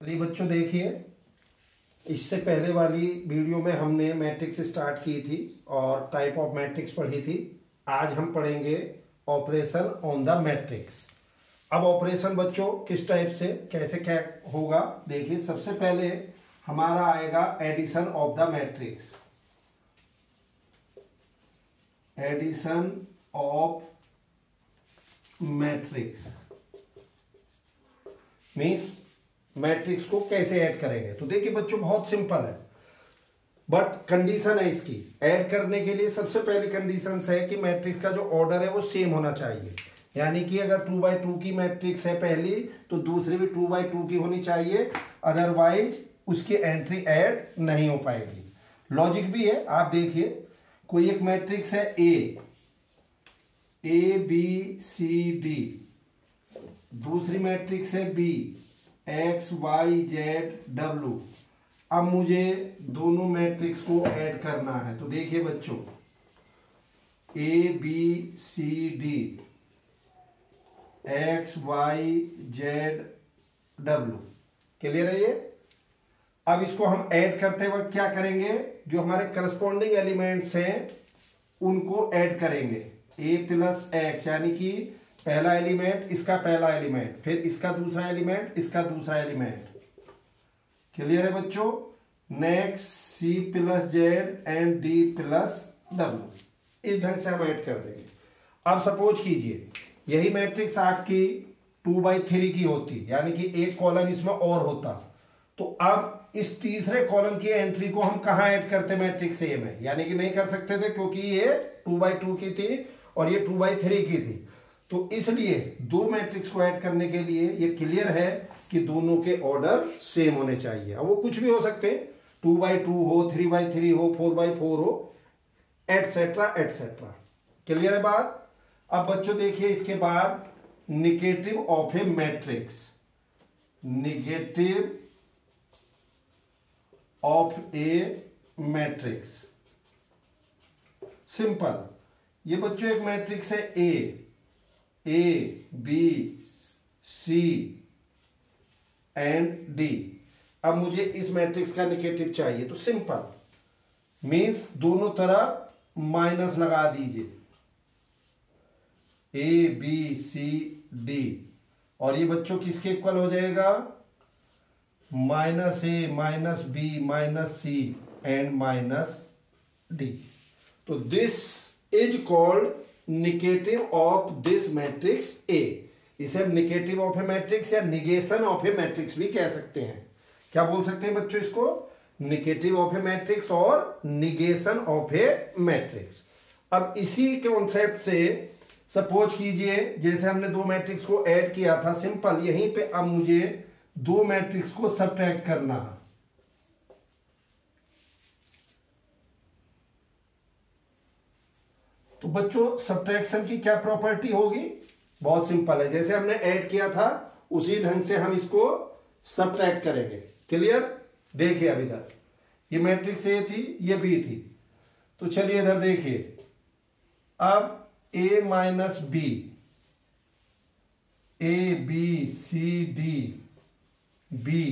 चलिए बच्चों देखिए, इससे पहले वाली वीडियो में हमने मैट्रिक्स स्टार्ट की थी और टाइप ऑफ मैट्रिक्स पढ़ी थी। आज हम पढ़ेंगे ऑपरेशन ऑन द मैट्रिक्स। अब ऑपरेशन बच्चों किस टाइप से कैसे क्या होगा देखिए। सबसे पहले हमारा आएगा addition of the matrix. Addition of matrix means matrix को कैसे ऐड करेंगे। तो देखिए बच्चों बहुत सिंपल है, बट कंडीशन है इसकी। ऐड करने के लिए सबसे पहली कंडीशन है कि मैट्रिक्स का जो ऑर्डर है वो सेम होना चाहिए। यानी कि अगर 2x2 की मैट्रिक्स है पहली, तो दूसरी भी 2x2 की होनी चाहिए, अदरवाइज उसकी एंट्री ऐड नहीं हो पाएगी। लॉजिक भी है, आप देखिए कोई एक मैट्रिक्स है ए बी सी डी, दूसरी मैट्रिक्स है B X Y Z W. अब मुझे दोनों मैट्रिक्स को ऐड करना है। तो देखिए बच्चों A B C D X Y Z W, clear है ये। अब इसको हम ऐड करते वक्त क्या करेंगे, जो हमारे करस्पॉन्डिंग एलिमेंट्स हैं उनको ऐड करेंगे। ए प्लस एक्स यानी कि पहला एलिमेंट इसका पहला एलिमेंट, फिर इसका दूसरा एलिमेंट इसका दूसरा एलिमेंट, क्लियर है बच्चों। Next C plus Z and D plus W, इस ढंग से हम ऐड कर देंगे। अब सपोज कीजिए यही मैट्रिक्स आपकी 2x3 की होती, यानी कि एक कॉलम इसमें और होता, तो अब इस तीसरे कॉलम की एंट्री को हम कहां ऐड करते मैट्रिक्स ए में, यानी कि नहीं कर सकते थे क्योंकि ये 2x2 की थी और ये 2x3 की थी। तो इसलिए दो मैट्रिक्स को ऐड करने के लिए ये क्लियर है कि दोनों के ऑर्डर सेम होने चाहिए। अब वो कुछ भी हो सकते हैं, 2x2 हो, 3x3 हो, 4x4 हो, एटसेट्रा एटसेट्रा, क्लियर है बात। अब बच्चों देखिए इसके बाद negative of a matrix, negative of a matrix simple. ये बच्चों एक मैट्रिक्स है A B C and D. अब मुझे इस मैट्रिक्स का निगेटिव चाहिए, तो सिंपल मीन्स दोनों तरफ माइनस लगा दीजिए, ए बी सी डी, और ये बच्चों किसके इक्वल हो जाएगा, minus A minus B minus C and minus D. तो this is called negative of this matrix A. इसे हम निगेटिव ऑफ ए मैट्रिक्स या निगेशन ऑफ ए मैट्रिक्स भी कह सकते हैं। क्या बोल सकते हैं बच्चों इसको, निगेटिव ऑफ ए मैट्रिक्स और निगेशन ऑफ ए मैट्रिक्स। अब इसी कॉन्सेप्ट से सपोज कीजिए जैसे हमने दो मैट्रिक्स को ऐड किया था, सिंपल यहीं पे अब मुझे दो मैट्रिक्स को सब्ट्रैक्ट करना है। तो बच्चों सब्ट्रैक्शन की क्या प्रॉपर्टी होगी, बहुत सिंपल है, जैसे हमने ऐड किया था उसी ढंग से हम इसको सब्ट्रैक्ट करेंगे, क्लियर। देखिए अब इधर ये मैट्रिक्स ए थी, ये बी थी, तो चलिए इधर देखिए अब A minus B, A B C D B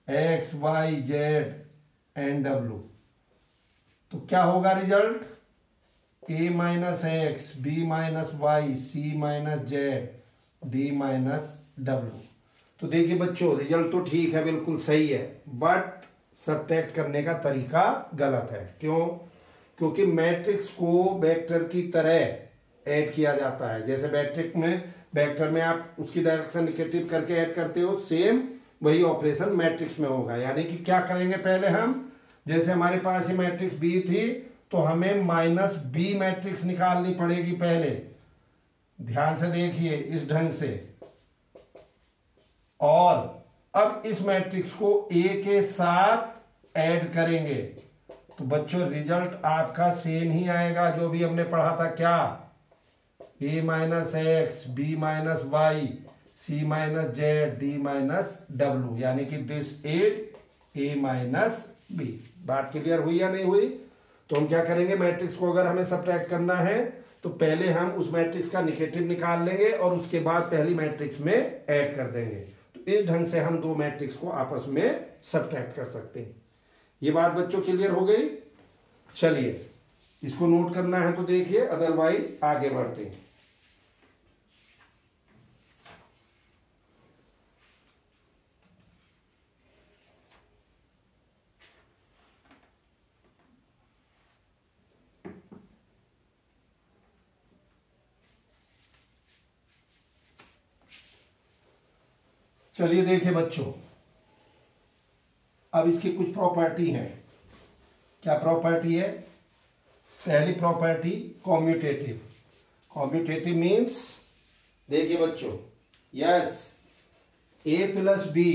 X Y Z and W, तो क्या होगा result, A minus X B minus Y C minus Z D minus W. तो देखिए बच्चों रिजल्ट तो ठीक है, बिल्कुल सही है, बट सब्ट्रैक्ट करने का तरीका गलत है। क्यों, क्योंकि मैट्रिक्स को वेक्टर की तरह ऐड किया जाता है। जैसे वेक्टर में आप उसकी डायरेक्शन निगेटिव करके ऐड करते हो, सेम वही ऑपरेशन मैट्रिक्स में होगा। यानी कि क्या करेंगे पहले हम, जैसे हमारे पास ये मैट्रिक्स बी थी तो हमें माइनस बी मैट्रिक्स निकालनी पड़ेगी पहले, ध्यान से देखिए इस ढंग से, और अब इस मैट्रिक्स को ए के साथ ऐड करेंगे, तो बच्चों रिजल्ट आपका सेम ही आएगा जो भी हमने पढ़ा था। क्या, A minus X B minus Y C minus Z D minus W, यानी कि this is A minus B. बात क्लियर हुई या नहीं हुई। तो हम क्या करेंगे, मैट्रिक्स को अगर हमें सब्ट्रैक्ट करना है तो पहले हम उस मैट्रिक्स का निगेटिव निकाल लेंगे और उसके बाद पहली मैट्रिक्स में ऐड कर देंगे। तो इस ढंग से हम दो मैट्रिक्स को आपस में सब्ट्रैक्ट कर सकते हैं। ये बात बच्चों क्लियर हो गई। चलिए इसको नोट करना है तो देखिए, अदरवाइज आगे बढ़ते हैं। चलिए देखिए बच्चों, अब इसकी कुछ प्रॉपर्टी है। क्या प्रॉपर्टी है? पहली प्रॉपर्टी कॉम्यूटेटिव। कॉम्यूटेटिव मीन्स, देखिए बच्चों, yes A plus B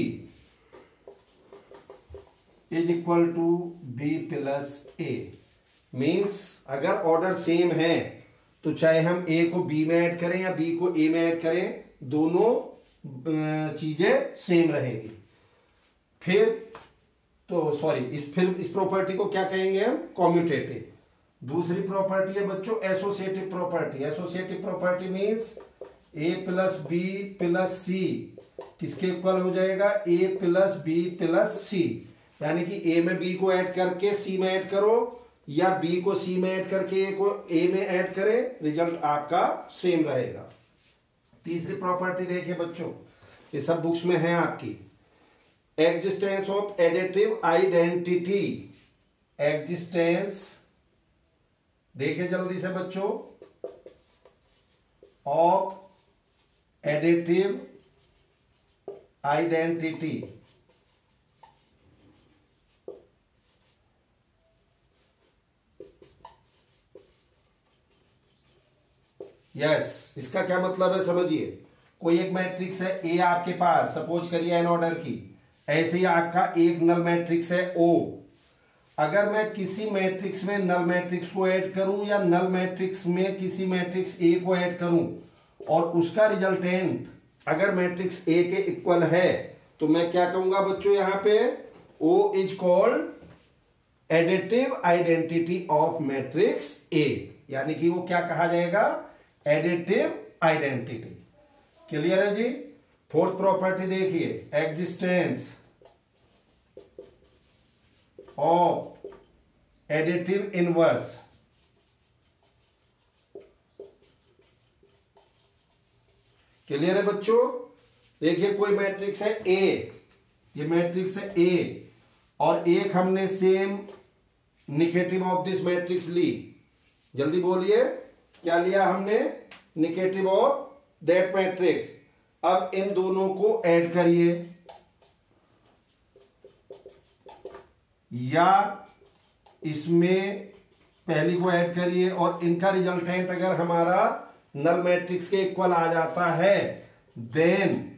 is equal to B plus A. Means अगर ऑर्डर सेम है तो चाहे हम ए को बी में ऐड करें या बी को ए में ऐड करें, दोनों चीजें सेम रहेगी। फिर इस प्रॉपर्टी को क्या कहेंगे हम? कॉम्यूटेटिव। दूसरी प्रॉपर्टी है बच्चों associative property. Associative property means A plus B plus C किसके इक्वल हो जाएगा? A plus B plus C. यानी कि ए में बी को ऐड करके सी में ऐड करो या बी को सी में ऐड करके ए को ए में ऐड करें, रिजल्ट आपका सेम रहेगा। तीसरी प्रॉपर्टी देखिए बच्चों, ये सब बुक्स में है आपकी, existence of additive identity. Existence देखिए जल्दी से बच्चों, ऑफ एडिटिव आइडेंटिटी। यस, इसका क्या मतलब है समझिए। कोई एक मैट्रिक्स है ए आपके पास, सपोज करिए एन ऑर्डर की, ऐसे ही आपका एक नल मैट्रिक्स है ओ। अगर मैं किसी मैट्रिक्स में नल मैट्रिक्स को ऐड करूं या नल मैट्रिक्स में किसी मैट्रिक्स ए को ऐड करूं और उसका रिजल्टेंट अगर मैट्रिक्स ए के इक्वल है, तो मैं क्या कहूंगा बच्चों यहां पे? O is called additive identity of matrix A. यानी कि वो क्या कहा जाएगा? Additive identity. क्लियर है जी? फोर्थ प्रॉपर्टी देखिए, existence of additive inverse. Clear है बच्चों? देखिए कोई मैट्रिक्स है ए, ये मैट्रिक्स है ए और एक हमने same negative of this matrix ली। जल्दी बोलिए, क्या लिया हमने? Negative of that matrix. अब इन दोनों को ऐड करिए या इसमें पहली को ऐड करिए और इनका रिजल्टेंट अगर हमारा नल मैट्रिक्स के इक्वल आ जाता है, देन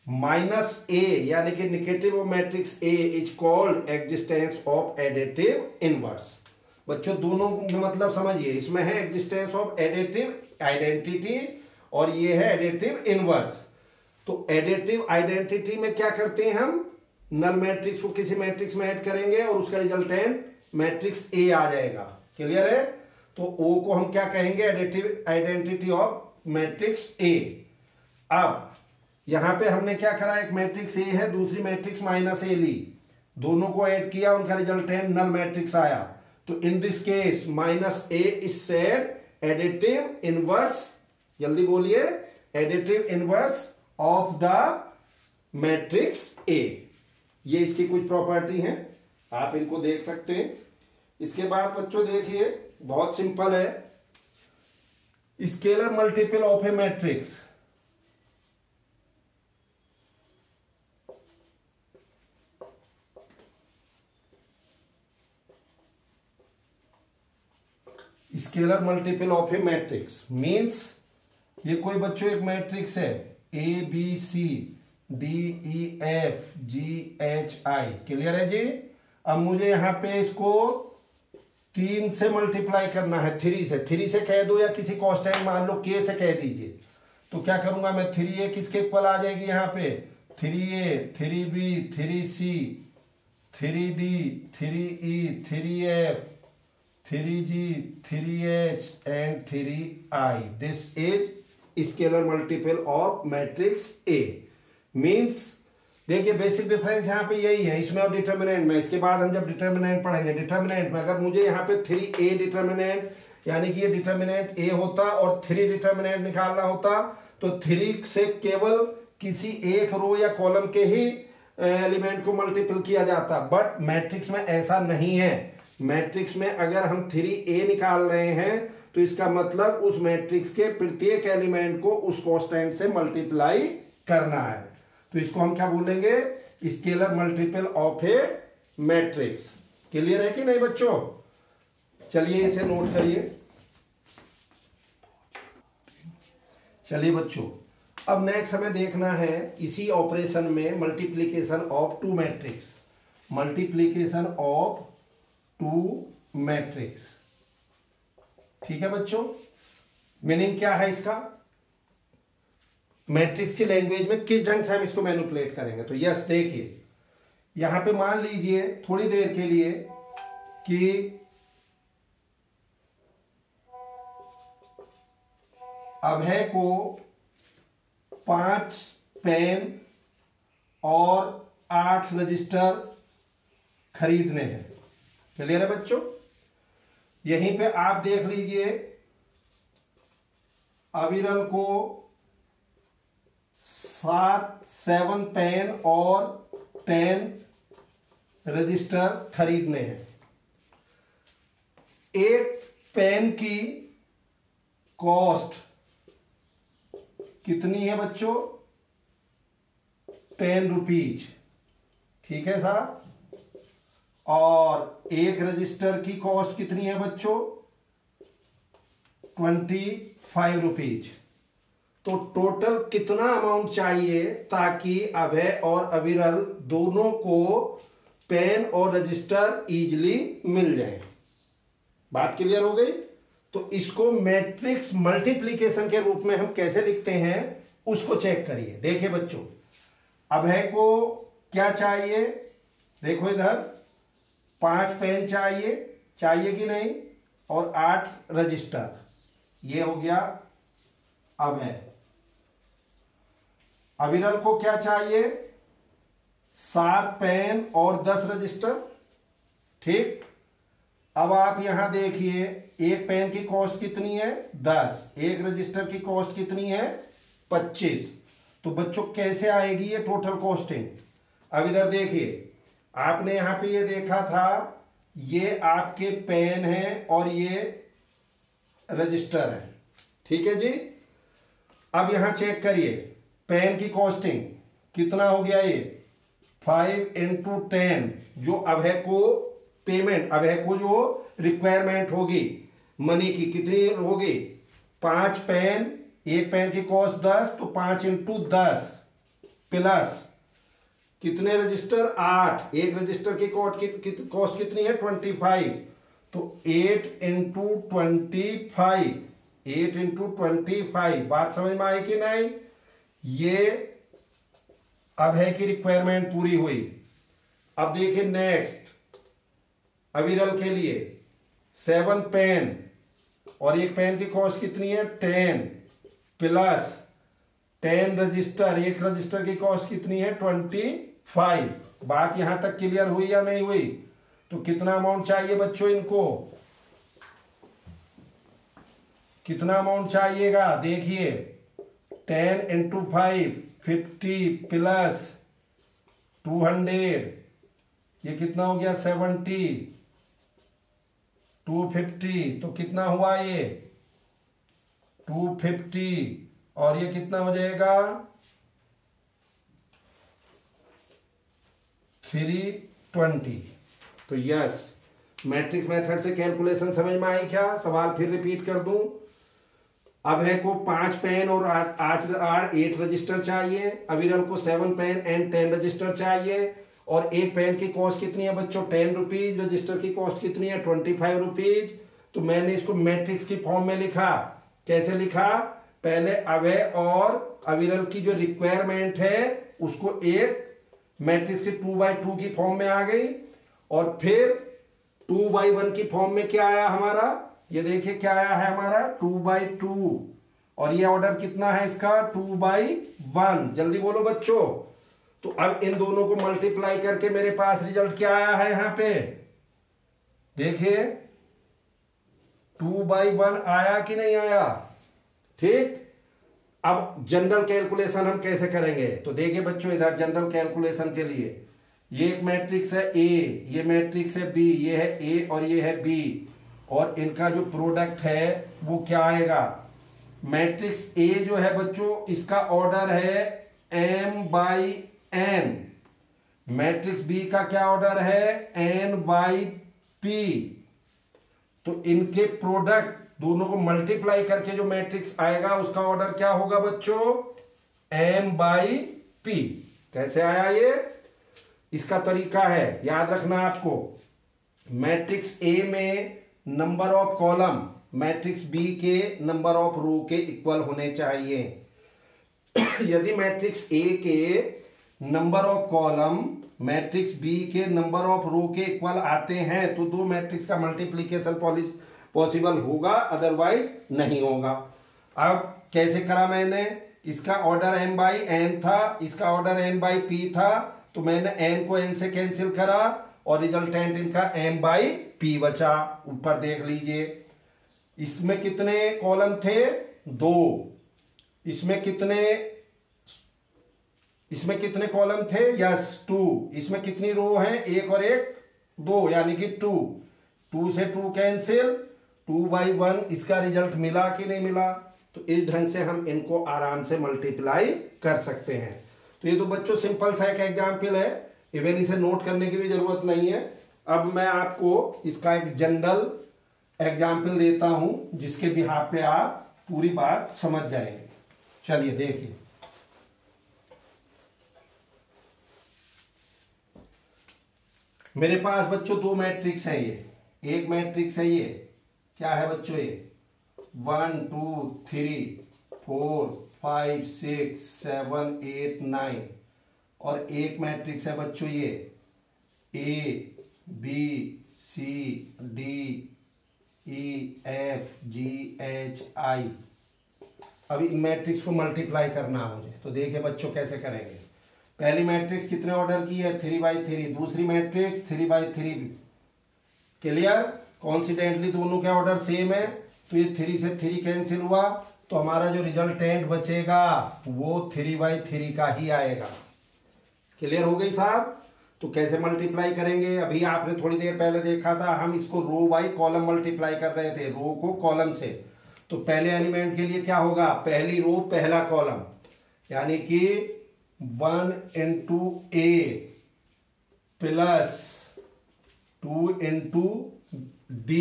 माइनस ए यानी कि negative of matrix A is called existence of additive inverse. बच्चों दोनों मतलब समझिए, इसमें है एग्जिस्टेंस ऑफ एडिटिव आइडेंटिटी और ये है एडिटिव इनवर्स। तो एडिटिव आइडेंटिटी में क्या करते हैं हम? नल मैट्रिक्स को किसी मैट्रिक्स में ऐड करेंगे और उसका रिजल्टेंट मैट्रिक्स ए आ जाएगा। क्लियर है? तो ओ को हम क्या कहेंगे? एडिटिव आइडेंटिटी ऑफ मैट्रिक्स ए। अब यहां पे हमने क्या करा? एक मैट्रिक्स ए है, दूसरी मैट्रिक्स माइनस ए ली, दोनों को ऐड किया, उनका रिजल्टेंट नल मैट्रिक्स आया। तो इन this case minus A is said additive inverse, जल्दी बोलिए, additive inverse of the matrix A. ये इसकी कुछ प्रॉपर्टी हैं, आप इनको देख सकते हैं। इसके बाद बच्चों देखिए, बहुत सिंपल है, scalar multiple of a matrix. Scalar multiple of a matrix means ये कोई बच्चों एक मैट्रिक्स है A B C D E F G H I. Clear है जी? अब मुझे यहां पे इसको 3 से मल्टीप्लाई करना है, 3 से कह दो या किसी कांस्टेंट मान लो k से कह दीजिए। तो क्या करूंगा मैं? 3a किसके इक्वल आ जाएगी यहां पे? 3a 3b 3c 3d 3e 3f 3g 3h and 3i. This is scalar multiple of matrix A. Means देखिए बेसिक डिफरेंस यहाँ पे यही है इसमें और डिटर्मिनेंट में। इसके बाद हम जब डिटर्मिनेंट पढ़ेंगे, डिटर्मिनेंट में अगर मुझे यहाँ पे 3a डिटर्मिनेंट यानी कि ये डिटर्मिनेंट a होता और 3 डिटर्मिनेंट निकालना होता तो 3 से केवल किसी एक रो या कॉलम के ही एलिमेंट को मल्टीपल किया जाता, बट मैट्रिक्स में ऐसा नहीं है। मैट्रिक्स में अगर हम 3a निकाल रहे हैं तो इसका मतलब उस मैट्रिक्स के प्रत्येक एलिमेंट को उस कांस्टेंट से मल्टीप्लाई करना है। तो इसको हम क्या बोलेंगे, scalar multiple of a matrix. Clear है कि नहीं बच्चों? चलिए इसे नोट करिए। चलिए बच्चों, अब नेक्स्ट हमें देखना है इसी ऑपरेशन में multiplication of two matrix. Multiplication of two matrix, ठीक है बच्चों। मीनिंग क्या है इसका, मैट्रिक्स की लैंग्वेज में किस ढंग से हम इसको मैनिपुलेट करेंगे। तो यस देखिए, यहां पे मान लीजिए थोड़ी देर के लिए कि अभय को 5 पेन और 8 रजिस्टर खरीदने हैं। क्लियर है बच्चों? यहीं पे आप देख लीजिए अविरल को 7 पेन और 10 रजिस्टर खरीदने हैं। एक पेन की कॉस्ट कितनी है बच्चों? 10 रुपीज, ठीक है साहब। और एक रजिस्टर की कॉस्ट कितनी है बच्चों? 25 रुपीज। तो टोटल कितना अमाउंट चाहिए ताकि अभय और अविरल दोनों को पेन और रजिस्टर इजीली मिल जाए? बात क्लियर हो गई? तो इसको मैट्रिक्स मल्टीप्लिकेशन के रूप में हम कैसे लिखते हैं उसको चेक करिए। देखिए बच्चों, अभय को क्या चाहिए, देखो इधर 5 पेन चाहिए कि नहीं, और 8 रजिस्टर। ये हो गया अभय। अविरल को क्या चाहिए? 7 पेन और 10 रजिस्टर, ठीक। अब आप यहां देखिए, एक पेन की कॉस्ट कितनी है? 10। एक रजिस्टर की कॉस्ट कितनी है? 25। तो बच्चों कैसे आएगी ये टोटल कॉस्टिंग? अब इधर देखिए, आपने यहां पे ये देखा था, ये आपके पेन है और ये रजिस्टर है, ठीक है जी। अब यहां चेक करिए, पेन की कॉस्टिंग कितना हो गया? ये 5 × 10, जो अभय को पेमेंट, अभय को जो रिक्वायरमेंट होगी मनी की, कितनी होगी? 5 पेन, एक पेन की कॉस्ट 10, तो 5 × 10 प्लस कितने रजिस्टर? 8। एक रजिस्टर की कॉस्ट कितनी है? 25। तो 8 × 25, 8 × 25। बात समझ में आई कि नहीं? ये अभय की रिक्वायरमेंट पूरी हुई। अब देखिए नेक्स्ट, अविरल के लिए 7 पेन और एक पेन की कॉस्ट कितनी है? 10 प्लस 10 रजिस्टर, एक रजिस्टर की कॉस्ट कितनी है? 25। बात यहां तक क्लियर हुई या नहीं हुई? तो कितना अमाउंट चाहिए बच्चों इनको? कितना अमाउंट चाहिएगा? देखिए 10 × 5 50 प्लस 200, ये कितना हो गया? 70, 250। तो कितना हुआ ये? 250। और ये कितना हो जाएगा? 320। तो यस, मैट्रिक्स मेथड से कैलकुलेशन समझ में आई क्या? सवाल फिर रिपीट कर दूं। अभय को 5 पेन और 8 रजिस्टर चाहिए। अविरल को 7 पेन एंड 10 रजिस्टर चाहिए। और एक पेन की कॉस्ट कितनी है बच्चों? 10 रुपीज। रजिस्टर की कॉस्ट कितनी है? 25 रुपीज। तो मैंने इसको मैट्रिक्स की फॉर्म में लिखा। कैसे लिखा? पहले अभय और अविरल की जो रिक्वायरमेंट है उसको एक मैट्रिक्स की 2x2 की फॉर्म में आ गई, और फिर 2x1 की फॉर्म में क्या आया हमारा? ये देखिए क्या आया है हमारा? 2x2। और ये ऑर्डर कितना है इसका? 2x1। जल्दी बोलो बच्चों। तो अब इन दोनों को मल्टीप्लाई करके मेरे पास रिजल्ट क्या आया है यहां पे, देखिए 2/1 आया कि नहीं आया। ठीक, अब जनरल कैलकुलेशन हम कैसे करेंगे, तो देखिए बच्चों इधर जनरल कैलकुलेशन के लिए ये एक मैट्रिक्स है ए, ये मैट्रिक्स है बी, ये है ए और ये है बी, और इनका जो प्रोडक्ट है वो क्या आएगा। मैट्रिक्स ए जो है बच्चों इसका ऑर्डर है m/n, मैट्रिक्स बी का क्या ऑर्डर है n/p। तो इनके प्रोडक्ट दोनों को मल्टीप्लाई करके जो मैट्रिक्स आएगा उसका ऑर्डर क्या होगा बच्चों m/p। कैसे आया ये, इसका तरीका है याद रखना आपको, मैट्रिक्स ए में number of column matrix B के नंबर ऑफ रो के इक्वल होने चाहिए। यदि मैट्रिक्स ए के number of column matrix B के नंबर ऑफ रो के इक्वल आते हैं तो दो मैट्रिक्स का मल्टीप्लीकेशन पॉसिबल होगा, अदरवाइज नहीं होगा। अब कैसे करा मैंने, इसका ऑर्डर m/n था, इसका ऑर्डर n/p था, तो मैंने n को n से कैंसिल करा और रिजल्टेंट इनका m/p बचा। ऊपर देख लीजिए, इसमें कितने कॉलम थे 2, इसमें कितने कॉलम थे यस 2, इसमें कितनी रो हैं 1 और 1 2 यानी कि 2 से 2 कैंसिल, 2/1 इसका रिजल्ट मिला कि नहीं मिला। तो इस ढंग से हम इनको आराम से मल्टीप्लाई कर सकते हैं। तो ये तो बच्चों सिंपल सा एक एग्जाम्पल है, इवन इसे नोट करने की भी जरूरत नहीं है। अब मैं आपको इसका एक जनरल एग्जाम्पल देता हूं जिसके बिहाफ पे आप पूरी बात समझ जाएंगे। चलिए देखिए, मेरे पास बच्चों दो मैट्रिक्स है, ये एक मैट्रिक्स है, ये क्या है बच्चों, ये 1 2 3 4 5 6 7 8 9, और एक मैट्रिक्स है बच्चों ये A B C D E F G H I. अब इन मैट्रिक्स को मल्टीप्लाई करना है मुझे, तो देखिए बच्चों कैसे करेंगे। पहली मैट्रिक्स कितने ऑर्डर की है 3/3, दूसरी मैट्रिक्स 3/3। क्लियर, कॉन्सिडेंटली दोनों के ऑर्डर सेम है, तो ये 3 से 3 कैंसिल हुआ, तो हमारा जो रिजल्टेंट बचेगा वो 3/3 का ही आएगा। क्लियर हो गई साहब। तो कैसे मल्टीप्लाई करेंगे, अभी आपने थोड़ी देर पहले देखा था, हम इसको रो बाई कॉलम मल्टीप्लाई कर रहे थे, रो को कॉलम से। तो पहले एलिमेंट के लिए क्या होगा, पहली रो पहला कॉलम, यानी कि 1 into A plus 2 into D,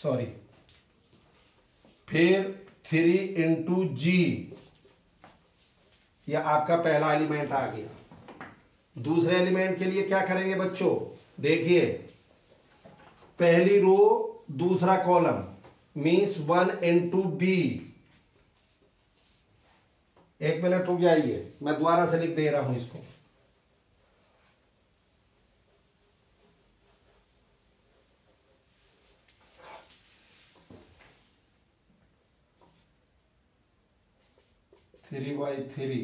sorry, फिर 3 into G, यह आपका पहला एलिमेंट आ गया। दूसरे एलिमेंट के लिए क्या करेंगे बच्चों, देखिए पहली रो दूसरा कॉलम मीन्स 1 into B। एक मिनट रुक जाइए, मैं दोबारा से लिख दे रहा हूं इसको। Three by three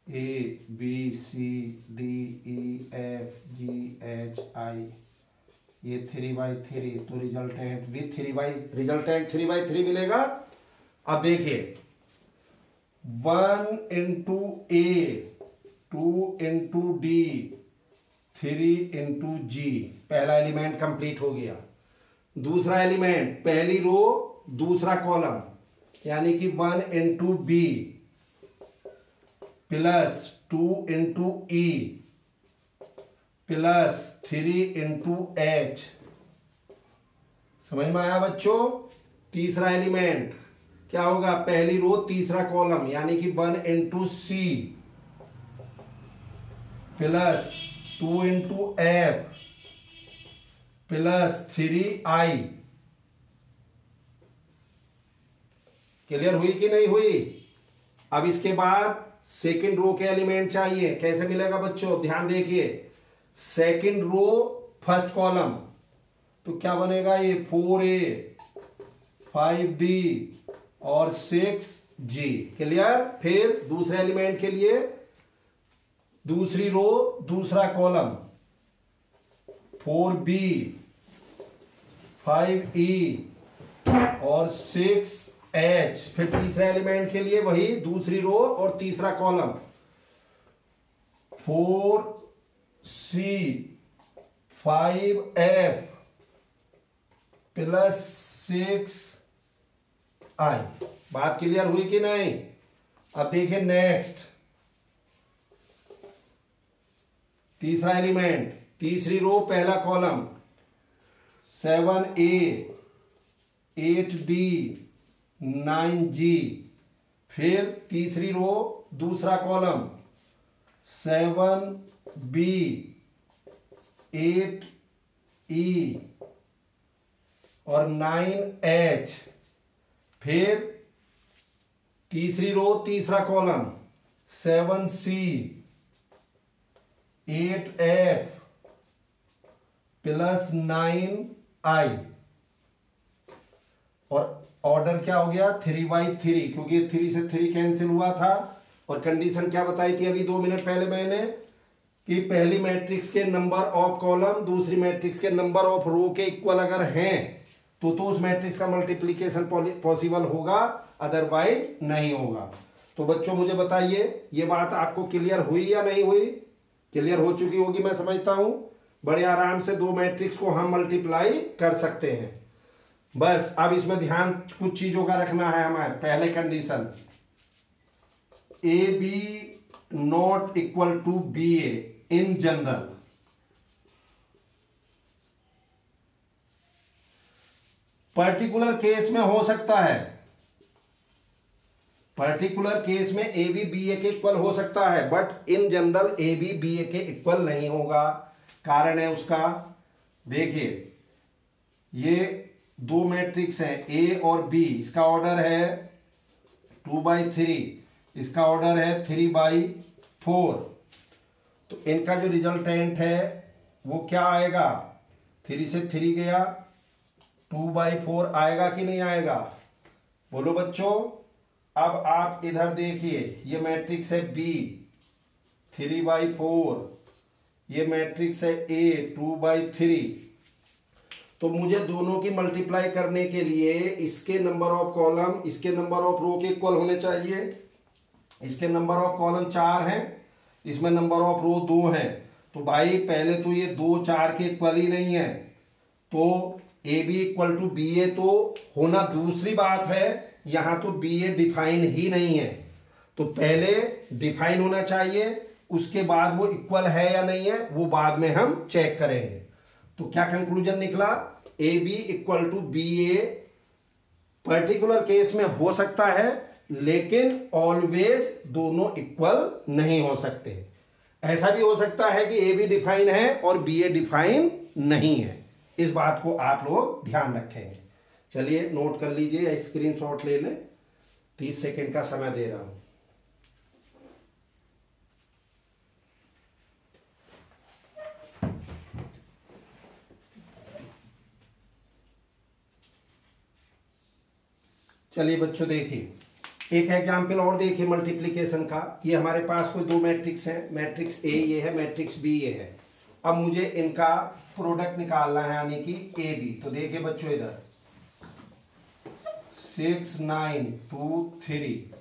A B C D E F G H I, ये 3/3, तो रिजल्टेंट भी 3/3 मिलेगा। अब देखिए 1 into A, 2 into D, 3 into G, पहला एलिमेंट कंप्लीट हो गया। दूसरा एलिमेंट पहली रो दूसरा कॉलम, यानी कि 1 into B plus 2 into E plus 3 into H। समझ में आया बच्चों। तीसरा एलिमेंट क्या होगा, पहली रो तीसरा कॉलम, यानी कि 1 into C plus 2 into F plus 3I। Clear हुई कि नहीं हुई। अब इसके बाद सेकंड रो के एलिमेंट चाहिए, कैसे मिलेगा बच्चों, ध्यान देखिए। सेकंड रो फर्स्ट कॉलम, तो क्या बनेगा, ये 4A 5D और 6G। क्लियर। फिर दूसरे एलिमेंट के लिए दूसरी रो दूसरा कॉलम 4B 5E और 6H। फिर तीसरे एलिमेंट के लिए वही दूसरी रो और तीसरा column 4C 5F plus 6I। बात क्लियर हुई कि नहीं? अब देखिए नेक्स्ट, तीसरा एलिमेंट, तीसरी रो पहला कॉलम 7A 8D 9G। फिर तीसरी रो दूसरा कॉलम 7B 8E और 9H। फिर तीसरी रो तीसरा column 7C 8F plus 9I। और ऑर्डर क्या हो गया? 3/3, क्योंकि 3 से 3 कैंसिल हुआ था। और कंडीशन क्या बताई थी अभी 2 मिनट पहले मैंने, कि पहली मैट्रिक्स के नंबर ऑफ कॉलम दूसरी मैट्रिक्स के नंबर ऑफ रो के इक्वल अगर हैं तो उस मैट्रिक्स का मल्टीप्लीकेशन पॉसिबल होगा, अदरवाइज नहीं होगा। तो बच्चों मुझे बताइए, ये बात आपको क्लियर हुई या नहीं हुई? क्लियर हो चुकी होगी मैं समझता हूं। बड़े आराम से 2 मैट्रिक्स को हम मल्टीप्लाई कर सकते हैं। बस अब इसमें ध्यान कुछ चीजों का रखना है हमारे। पहले condition, AB not equal to BA in general. Particular case में हो सकता है, पर्टिकुलर केस में AB BA के इक्वल हो सकता है, but in general AB BA के इक्वल नहीं होगा। कारण है उसका, देखिए ये 2 मैट्रिक्स है A और B, इसका ऑर्डर है 2/3, इसका ऑर्डर है 3/4। तो इनका जो रिजल्टेंट है वो क्या आएगा? 3 से 3 गया, 2/4 आएगा कि नहीं आएगा? बोलो बच्चों। अब आप इधर देखिए, ये मैट्रिक्स है B 3/4, ये मैट्रिक्स है A 2/3। तो मुझे दोनों की मल्टीप्लाई करने के लिए इसके नंबर ऑफ कॉलम इसके नंबर ऑफ रो के इक्वल होने चाहिए। इसके नंबर ऑफ कॉलम 4 हैं, इसमें नंबर ऑफ रो 2 हैं। तो भाई पहले तो ये 2 4 के इक्वल ही नहीं है, तो AB इक्वल टू BA तो होना दूसरी बात है, यहां तो BA डिफाइन ही नहीं है। तो पहले डिफाइन होना चाहिए, उसके बाद वो इक्वल है या नहीं है वो बाद में हम चेक करेंगे। तो क्या कंक्लूजन निकला? AB equal to BA particular case में हो सकता है, लेकिन ऑलवेज दोनों इक्वल नहीं हो सकते। ऐसा भी हो सकता है कि AB डिफाइन है और BA डिफाइन नहीं है। इस बात को आप लोग ध्यान रखेंगे। चलिए नोट कर लीजिए या स्क्रीनशॉट ले लें। 30 सेकंड का समय दे रहा हूं। चलिए बच्चों देखिए, एक एग्जाम्पल और देखिए मल्टीप्लीकेशन का। ये हमारे पास कोई 2 मैट्रिक्स हैं, मैट्रिक्स A ये है, मैट्रिक्स B ये है। अब मुझे इनका प्रोडक्ट निकालना है, यानी कि AB। तो देखिए बच्चों इधर 6 9 2 3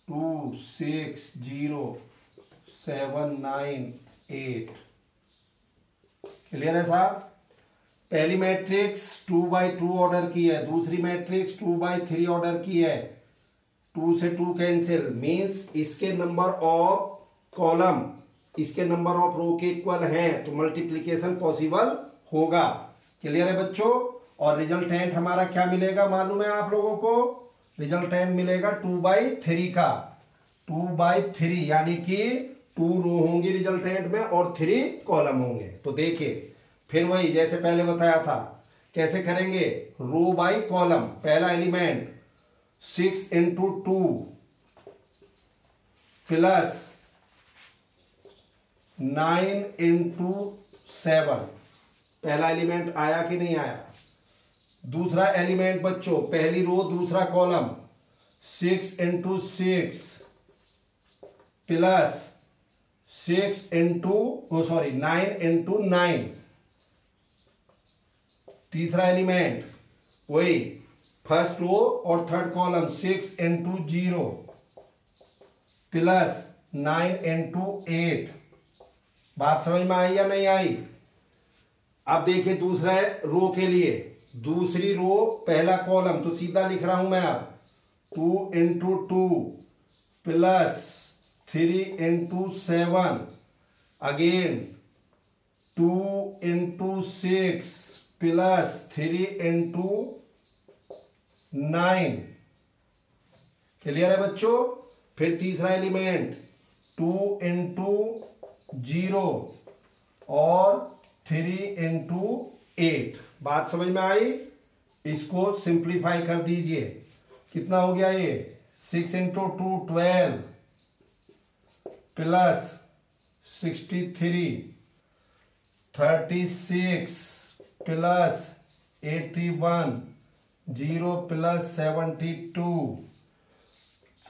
2 6 0 7 9 8। क्लियर है साहब? पहली मैट्रिक्स 2/2 ऑर्डर की है, दूसरी मैट्रिक्स 2/3 ऑर्डर की है। 2 से 2 कैंसिल, मींस इसके नंबर ऑफ कॉलम इसके नंबर ऑफ रो के इक्वल हैं, तो मल्टीप्लीकेशन पॉसिबल होगा। क्लियर है बच्चों? और रिजल्टेंट हमारा क्या मिलेगा मालूम है आप लोगों को? रिजल्टेंट मिलेगा 2/3 का। 2/3 यानी कि 2 रो होंगी रिजल्टेंट में और 3 कॉलम होंगे। तो देखिए फिर वही जैसे पहले बताया था, कैसे करेंगे? रो बाय कॉलम। पहला एलिमेंट 6 × 2 प्लस 9 × 7। पहला एलिमेंट आया कि नहीं आया? दूसरा एलिमेंट बच्चों, पहली रो दूसरा column 6 into 6 plus 6 into 9 into 9। तीसरा एलिमेंट वही फर्स्ट रो और third column 6 into 0 plus 9 into 8। बात समझ में आई या नहीं आई? अब देखिए दूसरा रो के लिए, दूसरी रो पहला कॉलम तो सीधा लिख रहा हूं मैं अब 2 into 2 plus 3 into 7 again 2 into 6 plus 3 into 9। Clear है बच्चों? फिर तीसरा एलिमेंट 2 इंटू 0 और 3 इंटू 8। बात समझ में आई? इसको सिंप्लीफाई कर दीजिए। कितना हो गया ये? 6 into 2 12 plus 63 36 plus 81 0 plus 72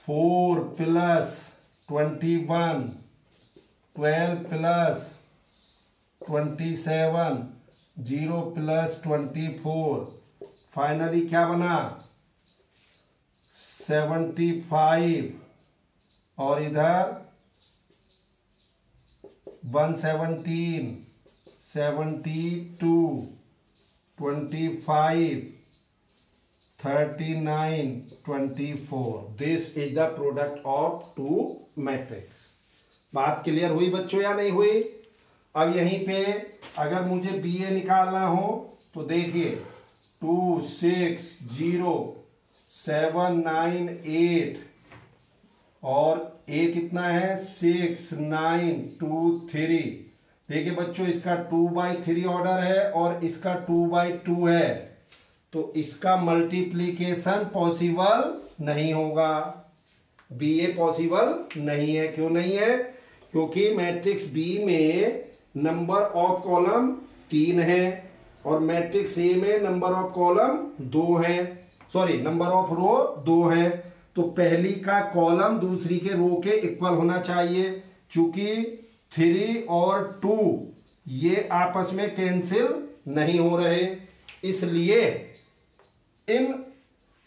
4 plus 21 12 plus 27 0 plus 24। Finally क्या बना? 75 और इधर 117 72 25 39 24। This is the product of two matrix. बात क्लियर हुई बच्चों या नहीं हुई? अब यहीं पे अगर मुझे बी ए निकालना हो तो देखिए 2 6 0 7 9 8 और ए कितना है 6 9 2 3। देखिए बच्चों इसका 2/3 ऑर्डर है और इसका 2/2 है, तो इसका मल्टीप्लीकेशन पॉसिबल नहीं होगा। बी ए पॉसिबल नहीं है। क्यों नहीं है? क्योंकि मैट्रिक्स बी में नंबर ऑफ कॉलम 3 है और मैट्रिक्स ए में नंबर ऑफ कॉलम 2 है, सॉरी नंबर ऑफ रो 2 है। तो पहली का कॉलम दूसरी के रो के इक्वल होना चाहिए। चूंकि 3 और 2 ये आपस में कैंसिल नहीं हो रहे, इसलिए इन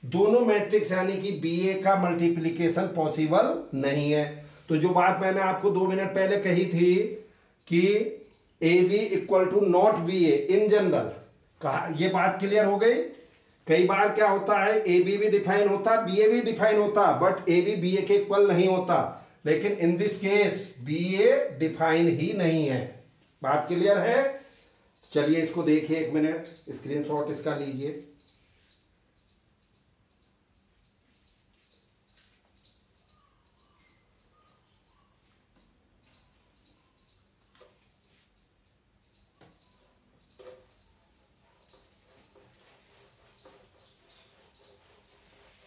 दोनों मैट्रिक्स यानी कि बी ए का मल्टीप्लीकेशन पॉसिबल नहीं है। तो जो बात मैंने आपको 2 मिनट पहले कही थी कि A B equal to not B A in general, कहा ये बात क्लियर हो गई। कई बार क्या होता है ए बी भी डिफाइन होता, बी ए भी डिफाइन होता, बट ए बी ए के इक्वल नहीं होता। लेकिन in this case B A define ही नहीं है। बात क्लियर है? चलिए इसको देखिए, 1 मिनट स्क्रीनशॉट इसका लीजिए।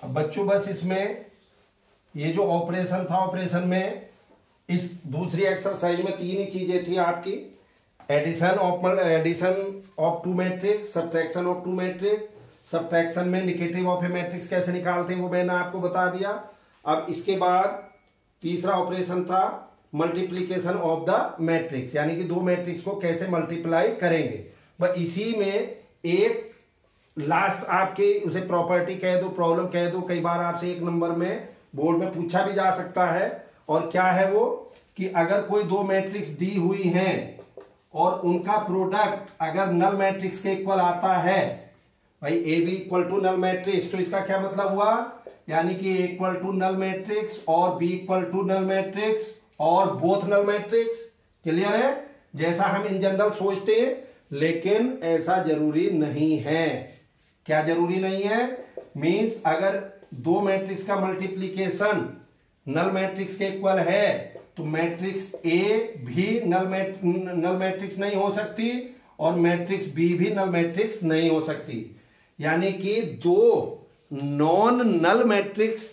अब बच्चों बस इसमें ये जो ऑपरेशन था, ऑपरेशन में इस दूसरी एक्सरसाइज में 3 ही चीजें थी आपकी। Addition of two matrix, subtraction of two matrix. Subtraction में निगेटिव ऑफ ए मैट्रिक्स कैसे निकालते हैं वो मैंने आपको बता दिया। अब इसके बाद तीसरा ऑपरेशन था मल्टीप्लीकेशन ऑफ द मैट्रिक्स, यानी कि 2 मैट्रिक्स को कैसे मल्टीप्लाई करेंगे। बस इसी में एक लास्ट आपके उसे प्रॉपर्टी कह दो, प्रॉब्लम कह दो, कई बार आपसे 1 नंबर में बोर्ड में पूछा भी जा सकता है। और क्या है वो कि अगर कोई 2 मैट्रिक्स दी हुई हैं और उनका प्रोडक्ट अगर नल मैट्रिक्स के इक्वल आता है, भाई A B equal to null matrix, तो इसका क्या मतलब हुआ? यानी कि A equal to null matrix और B equal to null matrix और बोथ नल मैट्रिक्स। क्लियर है? जैसा हम इन जनरल सोचते हैं, लेकिन ऐसा जरूरी नहीं है। क्या जरूरी नहीं है? मींस अगर 2 मैट्रिक्स का मल्टीप्लीकेशन नल मैट्रिक्स के इक्वल है तो मैट्रिक्स ए भी नल मैट्रिक्स नहीं हो सकती और मैट्रिक्स बी भी नल मैट्रिक्स नहीं हो सकती। यानी कि 2 नॉन नल मैट्रिक्स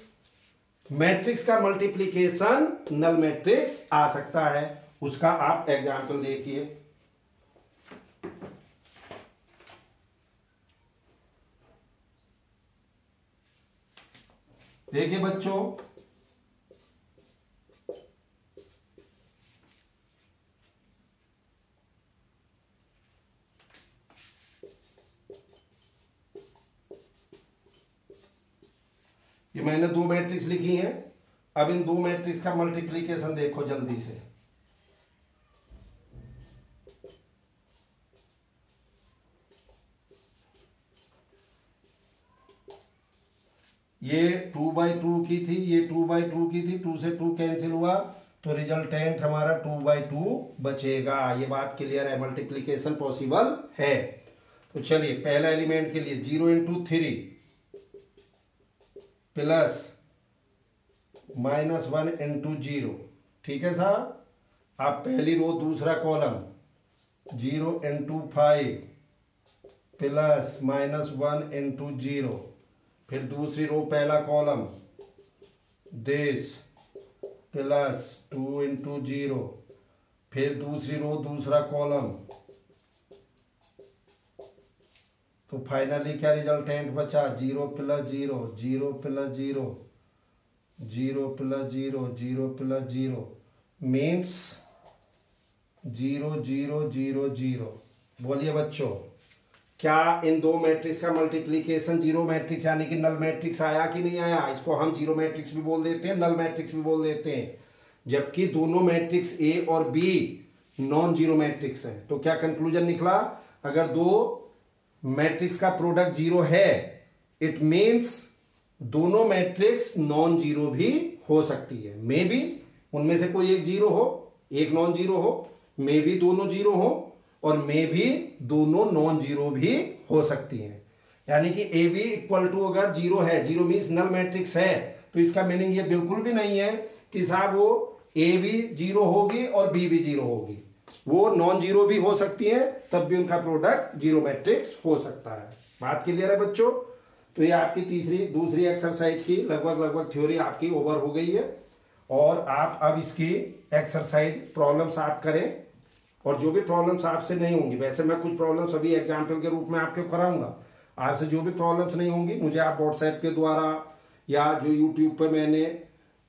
का मल्टीप्लीकेशन नल मैट्रिक्स आ सकता है। उसका आप एग्जाम्पल देखिए। देखिए बच्चों, ये मैंने दो मैट्रिक्स लिखी हैं। अब इन दो मैट्रिक्स का मल्टीप्लीकेशन देखो जल्दी से। ये 2/2 की थी, ये 2/2 की थी, 2 से 2 कैंसिल हुआ तो रिजल्टेंट हमारा 2/2 बचेगा। ये बात क्लियर है, मल्टीप्लीकेशन पॉसिबल है। तो चलिए पहला एलिमेंट के लिए 0 × 3 प्लस -1 × 0, ठीक है साहब। आप पहली रो दूसरा कॉलम 0 × 5 प्लस -1 × 0, फिर दूसरी रो पहला कॉलम दिस प्लस 2 × 0, फिर दूसरी रो दूसरा कॉलम। तो फाइनली क्या रिजल्टेंट बचा? 0 + 0, 0 + 0, 0 + 0, 0 + 0 मीन्स 0 0 0 0। बोलिए बच्चों, क्या इन दो मैट्रिक्स का मल्टीप्लीकेशन जीरो मैट्रिक्स यानी कि नल मैट्रिक्स आया कि नहीं आया? इसको हम जीरो मैट्रिक्स भी बोल देते हैं, नल मैट्रिक्स भी बोल देते हैं, जबकि दोनों मैट्रिक्स ए और बी नॉन जीरो मैट्रिक्स हैं। तो क्या कंक्लूजन निकला? अगर दो मैट्रिक्स का प्रोडक्ट जीरो है, इट मीन्स दोनों मैट्रिक्स नॉन जीरो भी हो सकती है। मे बी उनमें से कोई एक जीरो हो, एक नॉन जीरो हो, मे बी दोनों जीरो हो, और मे भी दोनों नॉन जीरो भी हो सकती हैं। यानी कि ए बी इक्वल टू अगर जीरो है, जीरो मीन्स नल मैट्रिक्स है, तो इसका मीनिंग ये बिल्कुल भी नहीं है कि साहब वो ए भी जीरो होगी और बी भी जीरो होगी। वो नॉन जीरो भी हो सकती है, तब भी उनका प्रोडक्ट जीरो मैट्रिक्स हो सकता है। बात क्लियर है बच्चों? तो ये आपकी दूसरी एक्सरसाइज की लगभग थ्योरी आपकी ओवर हो गई है, और आप अब इसकी एक्सरसाइज प्रॉब्लम्स आप करें। और जो भी प्रॉब्लम्स आपसे नहीं होंगी, वैसे मैं कुछ प्रॉब्लम्स अभी एग्जाम्पल के रूप में आपको कराऊंगा, आपसे जो भी प्रॉब्लम्स नहीं होंगी मुझे आप व्हाट्सएप के द्वारा या जो यूट्यूब पे मैंने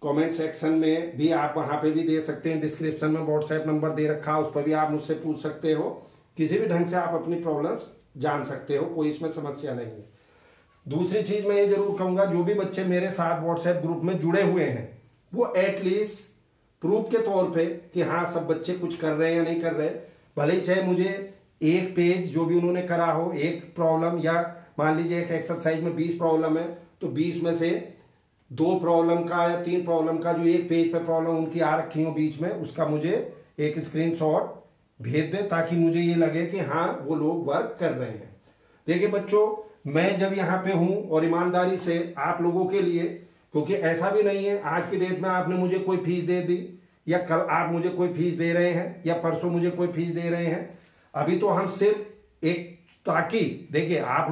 कमेंट सेक्शन में भी आप वहां पे भी दे सकते हैं, डिस्क्रिप्शन में व्हाट्सएप नंबर दे रखा है, उस पर भी आप मुझसे पूछ सकते हो। किसी भी ढंग से आप अपनी प्रॉब्लम्स जान सकते हो, कोई इसमें समस्या नहीं है। दूसरी चीज मैं ये जरूर कहूंगा, जो भी बच्चे मेरे साथ व्हाट्सएप ग्रुप में जुड़े हुए हैं वो एटलीस्ट प्रूफ के तौर पे कि हाँ सब बच्चे कुछ कर रहे हैं या नहीं कर रहे, भले ही चाहे मुझे एक पेज जो भी उन्होंने करा हो, एक प्रॉब्लम, या मान लीजिए एक एक्सरसाइज में 20 प्रॉब्लम है, तो 20 में से 2 प्रॉब्लम का या 3 प्रॉब्लम का जो एक पेज पे प्रॉब्लम उनकी आ रखी हो बीच में, उसका मुझे एक स्क्रीनशॉट भेज दें, ताकि मुझे ये लगे कि हाँ वो लोग वर्क कर रहे हैं। देखिए बच्चों, मैं जब यहाँ पे हूं और ईमानदारी से आप लोगों के लिए, क्योंकि ऐसा भी नहीं है आज की डेट में आपने मुझे कोई फीस दे दी, या कल आप मुझे कोई फीस दे रहे हैं, या परसों मुझे कोई फीस दे रहे हैं। अभी तो हम सिर्फ एक, ताकि देखिए आप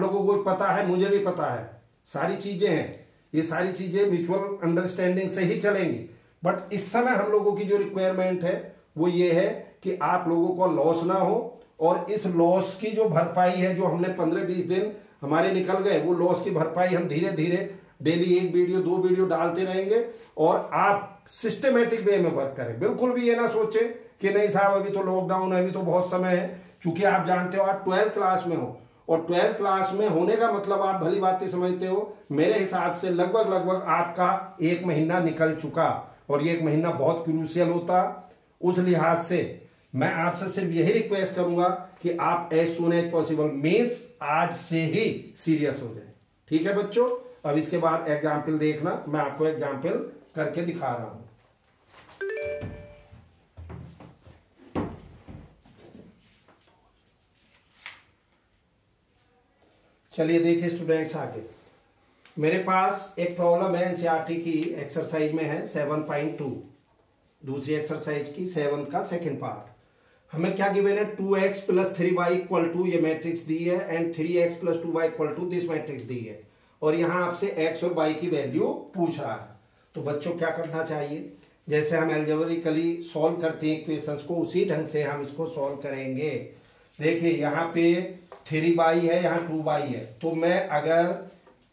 लोगों को पता है, मुझे भी पता है, सारी चीजें हैं, ये सारी चीजें म्यूचुअल अंडरस्टैंडिंग से ही चलेंगी। बट इस समय हम लोगों की जो रिक्वायरमेंट है वो ये है कि आप लोगों को लॉस ना हो, और इस लॉस की जो भरपाई है, जो हमने 15-20 दिन हमारे निकल गए, वो लॉस की भरपाई हम धीरे धीरे डेली 1 वीडियो 2 वीडियो डालते रहेंगे, और आप सिस्टमेटिक वे में वर्क करें। बिल्कुल भी ये ना सोचें कि नहीं साहब अभी तो लॉकडाउन है, अभी तो बहुत समय है। क्योंकि आप जानते हो आप 12th क्लास में हो, और 12th क्लास में होने का मतलब आप भली बातें समझते हो। मेरे हिसाब से लगभग आपका 1 महीना निकल चुका, और ये 1 महीना बहुत क्रूशियल होता। उस लिहाज से मैं आपसे सिर्फ यही रिक्वेस्ट करूंगा कि आप as soon as possible means आज से ही सीरियस हो जाए। ठीक है बच्चों? अब इसके बाद एग्जाम्पल देखना, मैं आपको एग्जाम्पल करके दिखा रहा हूं। चलिए देखिए स्टूडेंट्स, आगे मेरे पास एक प्रॉब्लम है एनसीईआरटी की एक्सरसाइज में है 7.2, दूसरी एक्सरसाइज की 7 का सेकंड पार्ट। हमें क्या गिवन है? 2x + 3y = ये मैट्रिक्स दी है, and 3x + 2y = this matrix दी है, और यहां आपसे x और y की वैल्यू पूछ रहा है। तो बच्चों क्या करना चाहिए? जैसे हम एल्जेब्रिकली सॉल्व करते हैं इक्वेशंस को, उसी ढंग से हम इसको सॉल्व करेंगे। देखिए यहाँ पे 3y है, यहाँ 2y है, तो मैं अगर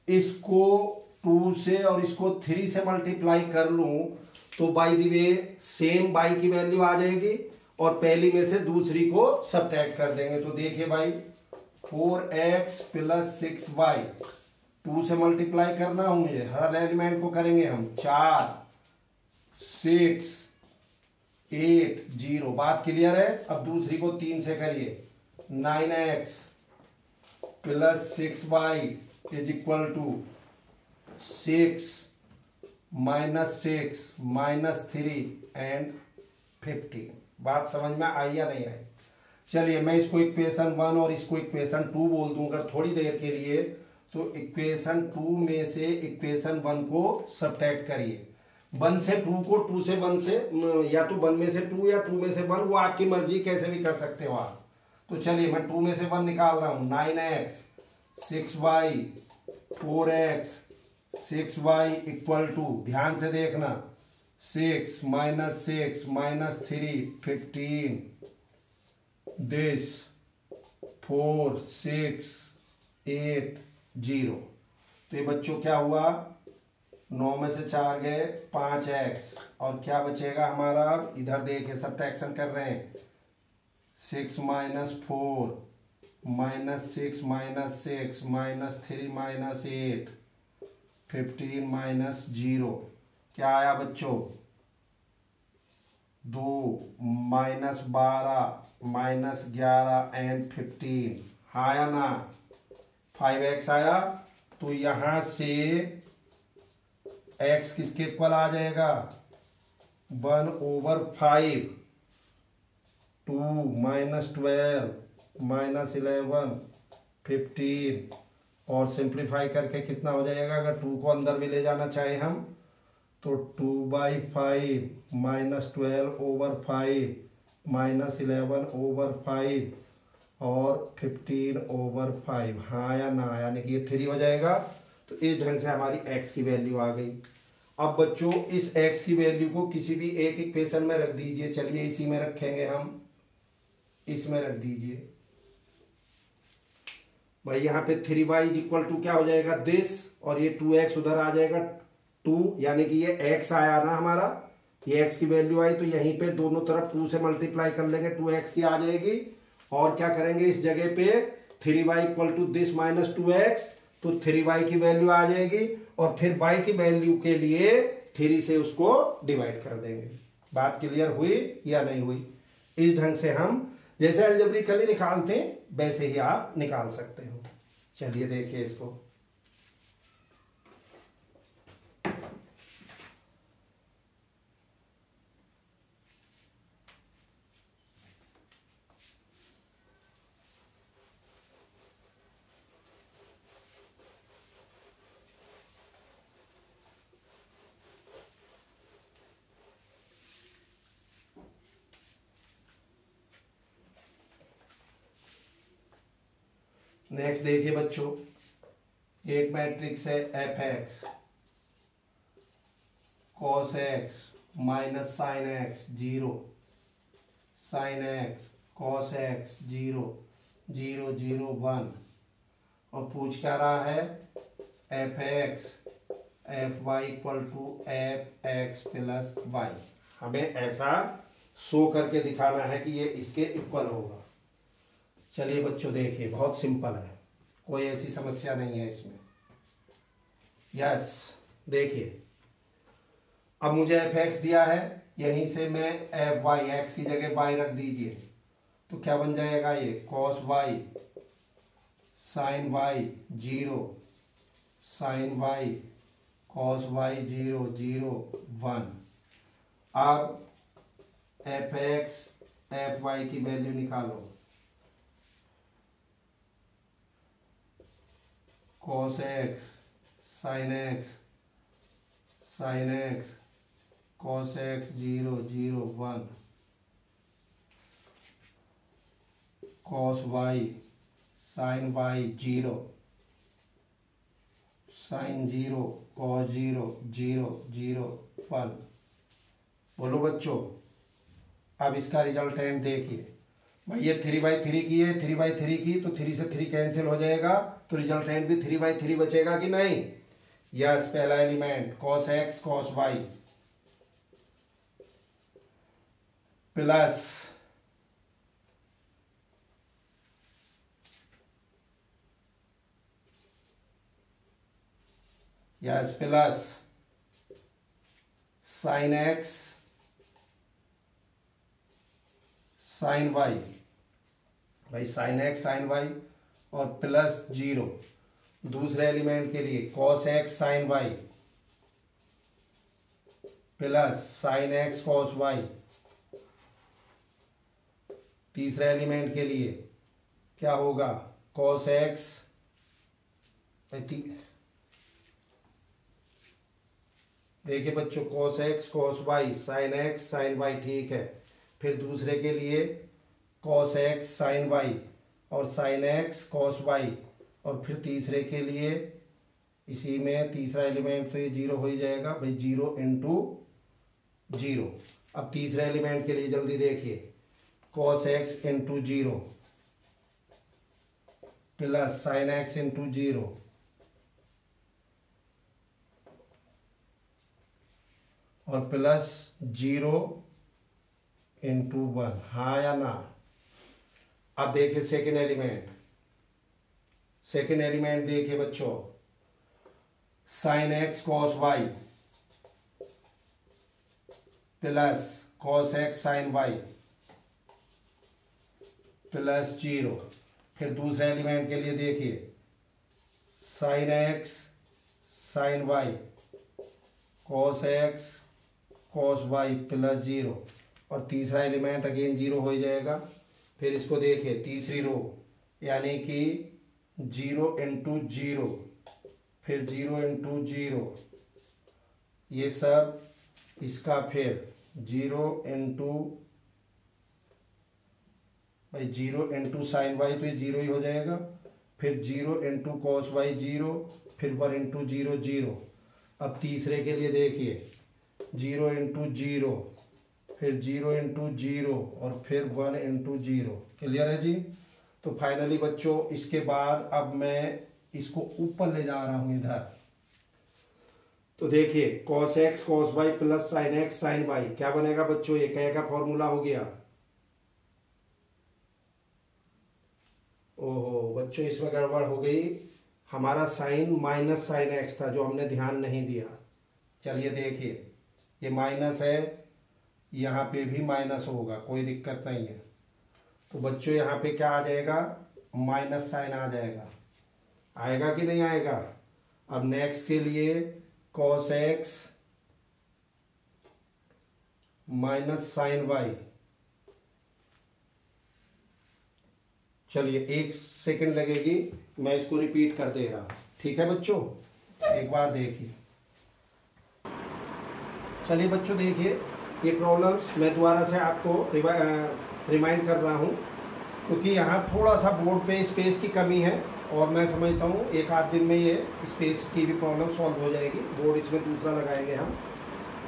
इसको 2 से और इसको 3 से मल्टीप्लाई कर लूं तो by the way same y की वैल्यू आ जाएगी और पहली में से दूसरी को सब्ट्रैक्ट कर देंगे। तो देखिए भाई 4x प्लस 6y 2 से मल्टीप्लाई करना हूं मुझे, हर एलिमेंट को करेंगे हम 4 6 8 0। बात क्लियर है। अब दूसरी को 3 से करिए 9x plus 6y is equal to 6 -6 -3 and 15। बात समझ में आई या नहीं आई? चलिए मैं इसको इक्वेशन 1 और इसको इक्वेशन 2 बोल दूंगा थोड़ी देर के लिए। तो इक्वेशन 2 में से इक्वेशन 1 को सब्ट्रैक्ट करिए। 1 से 2 को 2 से 1 से या तो 1 में से 2 या 2 में से 1, वो आपकी मर्जी, कैसे भी कर सकते हो आप। तो चलिए मैं 2 में से 1 निकाल रहा हूं। 9x 6y 4x 6y equal to, ध्यान से देखना, 6 -6 -3 15 दिस 4 6 8 0। तो ये बच्चों क्या हुआ, 9 में से 4 गए 5x और क्या बचेगा हमारा, इधर देखिए सब्ट्रैक्शन कर रहे हैं 6 - 4 -6 -6 -3 -8 15 -0 क्या आया बच्चों 2 -12 -11 एंड 15। हाँ आया ना, 5x आया। तो यहां से x किसके इक्वल आ जाएगा 1/5 2 -12 -11 15 और सिंप्लीफाई करके कितना हो जाएगा, अगर 2 को अंदर भी ले जाना चाहे हम तो 2/5 -12/5 -11/5 और 15/5। हाँ या ना, यानी कि ये 3 हो जाएगा। तो इस ढंग से हमारी x की वैल्यू आ गई। अब बच्चों इस x की वैल्यू को किसी भी एक इक्वेशन में रख दीजिए। चलिए इसी में रखेंगे हम, इसमें रख दीजिए भाई। यहाँ पे 3y इज इक्वल टू क्या हो जाएगा दिस, और ये 2x उधर आ जाएगा 2, यानी कि ये x आया ना हमारा, ये x की वैल्यू आई। तो यहीं पे दोनों तरफ 2 से मल्टीप्लाई कर लेंगे, 2x की आ जाएगी। और क्या करेंगे इस जगह पे 3y equal to this minus 2x, तो 3y की वैल्यू आ जाएगी और फिर y की वैल्यू के लिए 3 से उसको डिवाइड कर देंगे। बात क्लियर हुई या नहीं हुई? इस ढंग से हम जैसे अलजेब्रिकली निकालते हैं वैसे ही आप निकाल सकते हो। चलिए देखिए इसको। नेक्स्ट देखिए बच्चों, एक मैट्रिक्स है f(x) cos x minus sine x 0 sine x cos x 0 0 0 1, और पूछ क्या रहा है f(x) fy equal to f(x) plus y। हमें ऐसा शो करके दिखाना है कि ये इसके इक्वल होगा। चलिए बच्चों देखिए, बहुत सिंपल है, कोई ऐसी समस्या नहीं है इसमें। यस देखिए, अब मुझे f(x) दिया है, यहीं से मैं fy x की जगह y रख दीजिए, तो क्या बन जाएगा ये cos y sin y 0 sin y cos y 0 0 1। अब f(x) fy की वैल्यू निकालो। cos x sin x sin x cos x 0 0 1 cos y sin y 0 sin 0 cos 0 0 0 1। बोलो बच्चों, अब इसका रिजल्टेंट देखिए भाई। ये 3/3 की है, 3/3 की, तो 3 से 3 कैंसिल हो जाएगा, तो रिजल्टेंट भी 3/3 बचेगा कि नहीं। यस पहला element cos x cos y plus yes plus sin x sin y, भाई sin x sin y और प्लस 0 दूसरे एलिमेंट के लिए cos x sin y plus sin x cos y, तीसरे एलिमेंट के लिए क्या होगा cos x, देखिए बच्चों cos x cos y sin x sin y, ठीक है। फिर दूसरे के लिए cos x sin y और sin x cos y, और फिर तीसरे के लिए इसी में तीसरा एलिमेंट तो ये 0 हो ही जाएगा भाई, 0 इंटू 0। अब तीसरे एलिमेंट के लिए जल्दी देखिए cos x into 0 plus sin x into 0 और प्लस 0 इंटू 1, हाँ या ना। अब देखिए सेकेंड एलिमेंट देखिए बच्चों sin x cos y plus cos x sin y plus 0। फिर दूसरे एलिमेंट के लिए देखिए sin x sin y cos x cos y plus 0, और तीसरा एलिमेंट अगेन 0 हो जाएगा। फिर इसको देखिए तीसरी रो यानी कि 0 इंटू 0 फिर 0 इंटू 0, ये सब इसका फिर 0 इंटू भाई 0 इंटू साइन वाई, तो ये 0 ही हो जाएगा। फिर 0 इंटू कॉस वाई 0, फिर 1 इंटू 0 0। अब तीसरे के लिए देखिए 0 इंटू 0 फिर 0 इंटू 0 और फिर 1 इंटू 0। क्लियर है जी। तो फाइनली बच्चों इसके बाद अब मैं इसको ऊपर ले जा रहा हूं इधर। तो देखिए cos x cos y plus sin x sin y क्या बनेगा बच्चों, ये क्या का फॉर्मूला हो गया। ओहो बच्चों इसमें गड़बड़ हो गई, हमारा साइन माइनस साइन एक्स था जो हमने ध्यान नहीं दिया। चलिए देखिए ये माइनस है, यहाँ पे भी माइनस होगा, कोई दिक्कत नहीं है। तो बच्चों यहाँ पे क्या आ जाएगा, माइनस साइन आ जाएगा। आएगा कि नहीं आएगा। अब नेक्स्ट के लिए cos x minus sine y. चलिए 1 सेकंड लगेगी, मैं इसको रिपीट कर दे रहा, ठीक है बच्चों। एक बार देखिए। चलिए बच्चों देखिए ये प्रॉब्लम्स मैं दोबारा से आपको रिमाइंड कर रहा हूँ, क्योंकि यहाँ थोड़ा सा बोर्ड पे स्पेस की कमी है और मैं समझता हूँ एक आध दिन में ये स्पेस की भी प्रॉब्लम सॉल्व हो जाएगी। बोर्ड इसमें दूसरा लगाएंगे हम।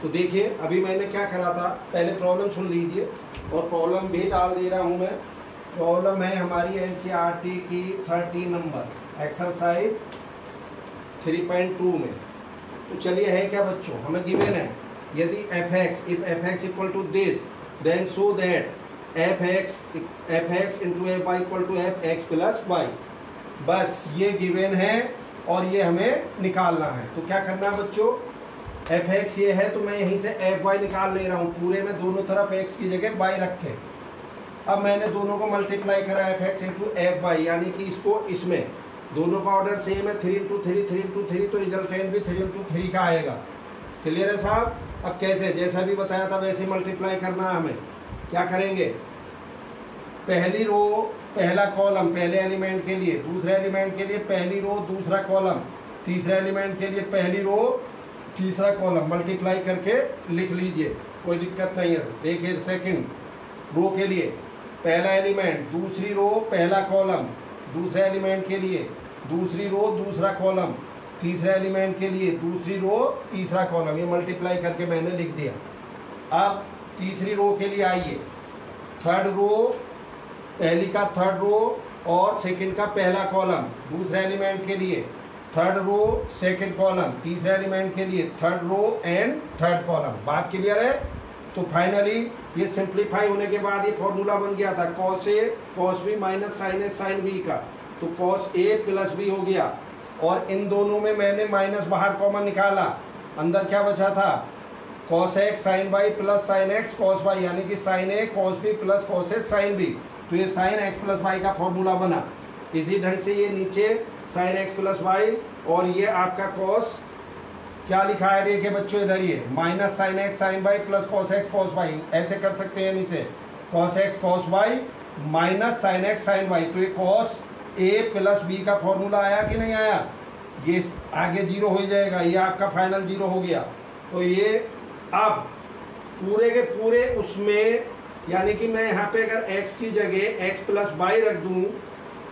तो देखिए अभी मैंने क्या करा था, पहले प्रॉब्लम सुन लीजिए और प्रॉब्लम भी डाल दे रहा हूँ मैं। प्रॉब्लम है हमारी एनसीईआरटी की 30 नंबर एक्सरसाइज 3.2 में। तो चलिए है क्या बच्चों, हमें गिवन है यदि fx if fx equal to this then so that fx into fy equal to fx plus y। बस ये गिवन है और ये हमें निकालना है। तो क्या करना है बच्चों, fx ये है तो मैं यहीं से fy निकाल ले रहा हूँ, पूरे में दोनों तरफ x की जगह y रखे। अब मैंने दोनों को मल्टीप्लाई करा fx इंटू fy, यानी कि इसको इसमें दोनों का ऑर्डर सेम है 3 इंटू 3 3 इंटू 3, तो रिजल्टेंट भी 3 इंटू 3 का आएगा। क्लियर है साहब। अब कैसे, जैसा भी बताया था वैसे मल्टीप्लाई करना है हमें। क्या करेंगे, पहली रो पहला कॉलम पहले एलिमेंट के लिए, दूसरे एलिमेंट के लिए पहली रो दूसरा कॉलम, तीसरे एलिमेंट के लिए पहली रो तीसरा कॉलम, मल्टीप्लाई करके लिख लीजिए, कोई दिक्कत नहीं है। देखिए सेकंड रो के लिए पहला एलिमेंट दूसरी रो पहला कॉलम, दूसरे एलिमेंट के लिए दूसरी रो दूसरा कॉलम, तीसरे एलिमेंट के लिए दूसरी रो तीसरा कॉलम, ये मल्टीप्लाई करके मैंने लिख दिया। अब तीसरी रो के लिए आइए, थर्ड रो पहली का थर्ड रो और सेकंड का पहला कॉलम, दूसरे एलिमेंट के लिए थर्ड रो सेकंड कॉलम, तीसरे एलिमेंट के लिए third row and third column. बात क्लियर है? तो फाइनली ये सिंप्लीफाई होने के बाद ये फॉर्मूला बन गया था cos A cos B minus sine A sine B का, तो cos A प्लस B हो गया। और इन दोनों में मैंने माइनस बाहर कॉमन निकाला, अंदर क्या बचा था cos x sine y plus sine x cos y, यानी कि sine A cos B plus cos A sine B। तो ये साइन x प्लस y का फॉर्मूला बना। इसी ढंग से ये नीचे साइन x प्लस y और ये आपका cos क्या लिखा है देखिए बच्चों इधर, ये minus sine x sine y plus cos x cos y, ऐसे कर सकते हैं हम इसे cos x cos y minus sine x sine y। तो ये cos A प्लस B का फॉर्मूला आया कि नहीं आया? ये आगे जीरो हो जाएगा, ये आपका फाइनल जीरो हो गया। तो ये अब पूरे के पूरे उसमें, यानी कि मैं यहाँ पे अगर x की जगह x प्लस y रख दूँ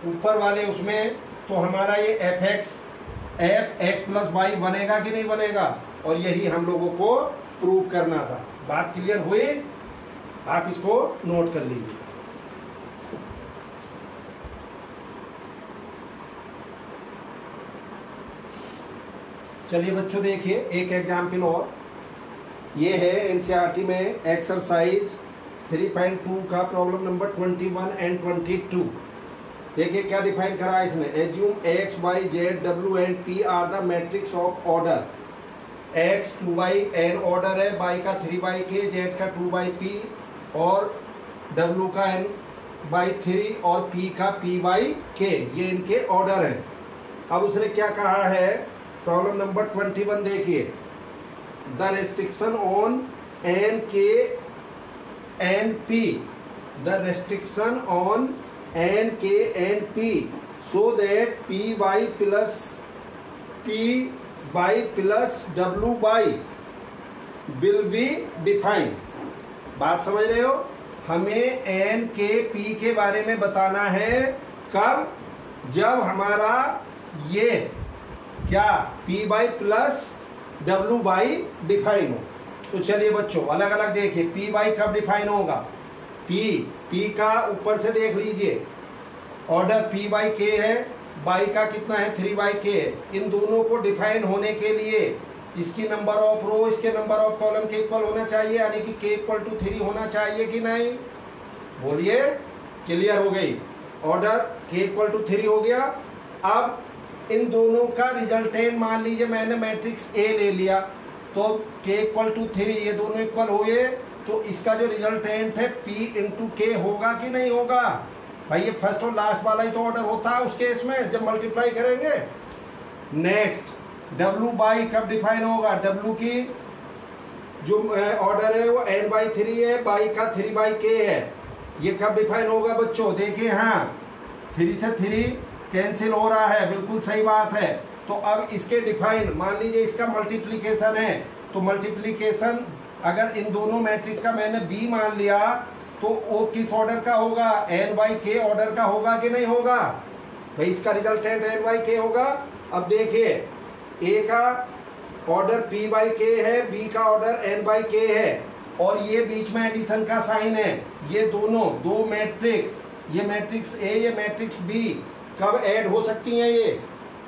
ऊपर वाले उसमें, तो हमारा ये एफ एक्स प्लस वाई बनेगा कि नहीं बनेगा? और यही हम लोगों को प्रूव करना था। बात क्लियर हुई? आप इसको नोट कर लीजिए। चलिए बच्चों देखिए एक एग्जाम्पल और, ये है एनसीईआरटी में एक्सरसाइज 3.2 का प्रॉब्लम नंबर 21 एंड 22। देखिए क्या डिफाइन करा है इसने, assume X Y Z W and P R the matrix of order. X 2/n order है, बाई का 3/k, जेड का 2/p और डब्ल्यू का n/3 और p का p/k, ये इनके ऑर्डर हैं। अब उसने क्या कहा है, प्रॉब्लम नंबर 21 देखिए, the restriction on n k and p, the restriction on n k and p so that p by plus p by plus w by will be defined। बात समझ रहे हो? हमें n k p के बारे में बताना है कब? जब हमारा ये क्या p by plus w by define हो। तो चलिए बच्चों अलग अलग देखिए, p by कब डिफाइन होगा? p का ऊपर से देख लीजिए, ऑर्डर p/k है, बाई का कितना है 3/k है। इन दोनों को डिफाइन होने के लिए इसकी नंबर ऑफ रो इसके नंबर ऑफ कॉलम के इक्वल होना चाहिए, यानी कि k = 3 होना चाहिए कि नहीं? बोलिए, क्लियर हो गई? ऑर्डर k = 3 हो गया। अब इन दोनों का रिजल्टेंट मान लीजिए मैंने मैट्रिक्स A ले लिया, तो k = 3, ये दोनों इक्वल हुए, तो इसका जो रिजल्टेंट है p × k होगा कि नहीं होगा? भाई ये फर्स्ट और लास्ट वाला ही तो ऑर्डर होता है उस केस में जब मल्टीप्लाई करेंगे। नेक्स्ट w/, कब डिफाइन होगा? w की जो ऑर्डर है वो n/3 है, बाई का 3/k है, ये कब डिफाइन होगा बच्चों? देखिए हाँ 3 से 3 कैंसिल हो रहा है, बिल्कुल सही बात है। तो अब इसके डिफाइन, मान लीजिए इसका मल्टीप्लीकेशन है, तो मल्टीप्लीकेशन अगर इन दोनों मैट्रिक्स का मैंने b मान लिया, तो वो किस ऑर्डर का होगा? n/k ऑर्डर का होगा कि नहीं होगा? भाई इसका रिजल्टेंट n/k होगा। अब देखिए a का ऑर्डर p/k है, b का ऑर्डर n/k है, और ये बीच में एडिशन का साइन है। ये दोनों दो मैट्रिक्स, ये मैट्रिक्स A ये मैट्रिक्स B कब ऐड हो सकती हैं? ये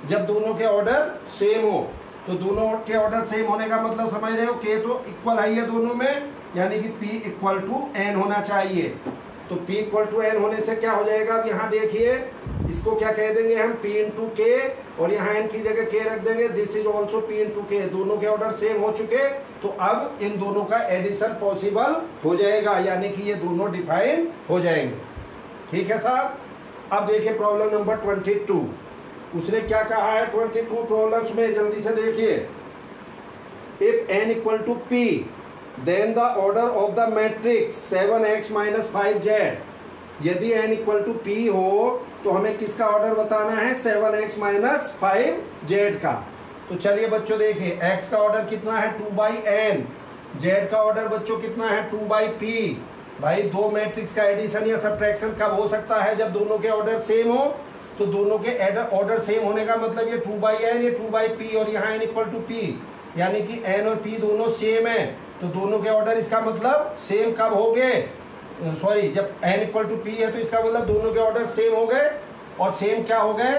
जब दोनों के ऑर्डर सेम हो। तो दोनों के ऑर्डर सेम होने का मतलब समझ रहे हो, k तो इक्वल है दोनों में, यानी कि p = n होना चाहिए। तो p = n होने से क्या हो जाएगा? अब यहाँ देखिए इसको क्या कह देंगे हम, p × k, और यहाँ n की जगह k रख देंगे। This is also p × k, दोनों के ऑर्डर सेम हो चुके, तो अब इन दोनों का एडिशन पॉसिबल हो जाएगा, यानी कि ये दोनों डिफाइन हो जाएंगे। ठीक है साहब? अब देखिए प्रॉब्लम नंबर 22, उसने क्या कहा है 22 प्रॉब्लम्स में, जल्दी से देखिए। If n = p then the order of the matrix 7x - 5z, यदि n = p हो तो हमें किसका ऑर्डर बताना है? 7x - 5z का। तो चलिए बच्चों देखिए, x का ऑर्डर कितना है 2/n, z का ऑर्डर बच्चों कितना है 2/p। भाई दो मैट्रिक्स का एडिशन या सब्ट्रैक्शन कब हो सकता है? जब दोनों के ऑर्डर सेम हो। तो दोनों के ऑर्डर सेम होने का मतलब ये 2/n ये 2/p, और यहाँ n = p, यानी कि n और p दोनों सेम है। तो दोनों के ऑर्डर इसका मतलब सेम कब हो गए? सॉरी, जब n = p है तो इसका मतलब दोनों के ऑर्डर सेम हो गए, और सेम क्या हो गए?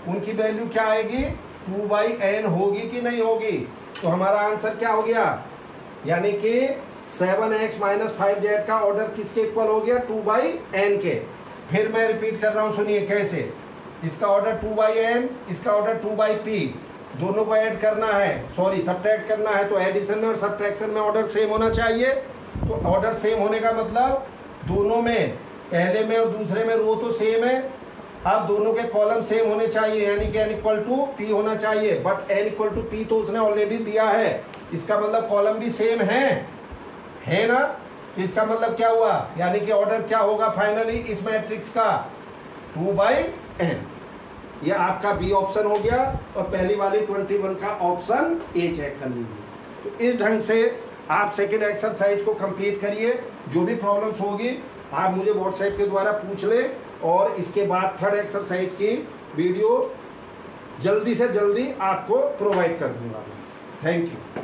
उनकी वैल्यू क्या आएगी? 2/n होगी कि नहीं होगी? तो हमारा आंसर क्या हो गया, यानी कि 7x - 5z का ऑर्डर किसके इक्वल हो गया, 2/n के। फिर मैं रिपीट कर रहा हूं, सुनिए कैसे। इसका ऑर्डर 2/n, इसका ऑर्डर 2/p, दोनों को ऐड करना है, सॉरी सब्ट्रैक्ट करना है, तो एडिशन में और सब्ट्रैक्शन में ऑर्डर सेम होना चाहिए। तो ऑर्डर सेम होने का मतलब दोनों में, पहले में और दूसरे में रो तो सेम है, अब दोनों के कॉलम सेम होने चाहिए, यानी कि n = p होना चाहिए। बट n = p तो उसने ऑलरेडी दिया है, इसका मतलब कॉलम भी सेम है ना। तो इसका मतलब क्या हुआ, यानी कि ऑर्डर क्या होगा फाइनली इस मैट्रिक्स का, 2/n। ये आपका बी ऑप्शन हो गया, और पहली वाली 21 का ऑप्शन ए चेक कर लीजिए। तो इस ढंग से आप सेकेंड एक्सरसाइज को कंप्लीट करिए। जो भी प्रॉब्लम्स होगी आप मुझे व्हाट्सएप के द्वारा पूछ लें, और इसके बाद थर्ड एक्सरसाइज की वीडियो जल्दी से जल्दी आपको प्रोवाइड कर दूंगा। Thank you.